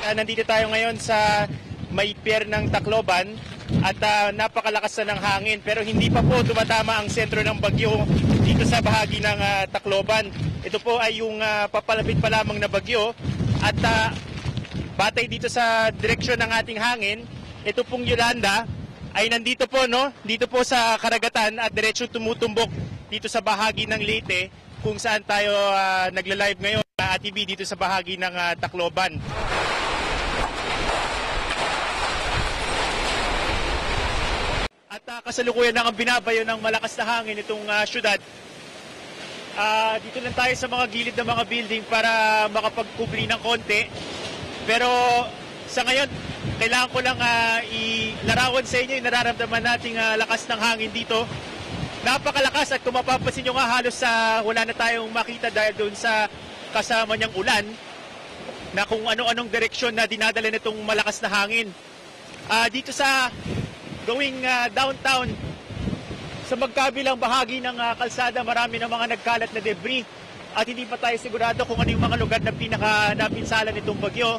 Nandito tayo ngayon sa may pier ng Tacloban at napakalakas na ng hangin pero hindi pa po tumatama ang sentro ng bagyo dito sa bahagi ng Tacloban. Ito po ay yung papalapit pa lamang na bagyo at batay dito sa direksyon ng ating hangin, ito pong Yolanda ay nandito po, no? Dito po sa karagatan at diretso tumutumbok dito sa bahagi ng Leyte kung saan tayo nagla-live ngayon sa ATV dito sa bahagi ng Tacloban. At kasalukuyan na ang binabayo ng malakas na hangin itong syudad. Dito lang tayo sa mga gilid ng mga building para makapagkubli ng konti. Pero sa ngayon, kailangan ko lang ilarawan sa inyo yung nararamdaman nating lakas ng hangin dito. Napakalakas at kung mapapansin nyo nga halos wala na tayong makita dahil doon sa kasama niyang ulan na kung ano-anong direksyon na dinadala nitong malakas na hangin. Dito sa going downtown sa magkabilang bahagi ng kalsada, marami ng mga nagkalat na debris at hindi pa tayo sigurado kung ano yung mga lugar na napinsala nitong bagyo.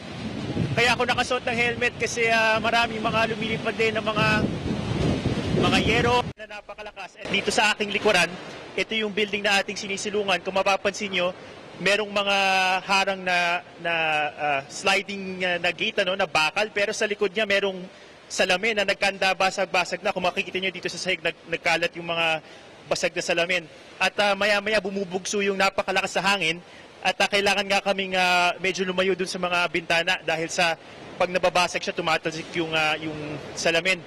Kaya ako nakasuot ng helmet kasi maraming mga lumilipad din ng mga yero na napakalakas. At dito sa aking likuran, ito yung building na ating sinisilungan. Kung mapapansin nyo, merong mga harang na sliding na gate, na bakal, pero sa likod niya merong salamin na nagkanda, basag-basag na. Kung makikita nyo dito sa sahig, nagkalat yung mga basag na salamin. At maya-maya bumubugso yung napakalakas sa hangin. At kailangan nga kaming medyo lumayo dun sa mga bintana dahil sa pag nababasag siya, tumatalsik yung salamin.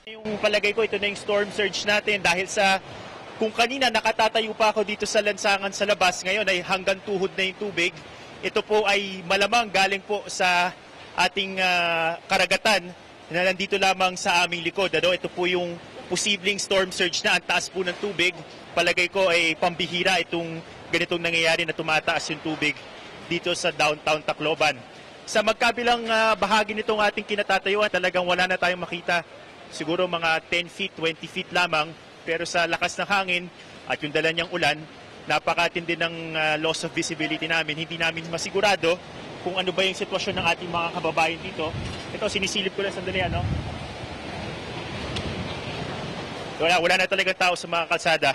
Yung palagay ko, ito na yung storm surge natin dahil sa kung kanina nakatatayo pa ako dito sa lansangan sa labas, ngayon ay hanggang tuhod na yung tubig. Ito po ay malamang galing po sa ating karagatan na nandito lamang sa aming likod. Ito po yung posibleng storm surge na ang taas po ng tubig. Palagay ko ay pambihira itong ganitong nangyayari na tumataas yung tubig dito sa downtown Tacloban. Sa magkabilang bahagi nitong ating kinatatayuan, talagang wala na tayong makita. Siguro mga 10 feet, 20 feet lamang. Pero sa lakas ng hangin at yung dala niyang ulan, napakatindi ng loss of visibility namin. Hindi namin masigurado kung ano ba yung sitwasyon ng ating mga kababayan dito. Ito, sinisilip ko lang sandali, Wala na talagang tao sa mga kalsada.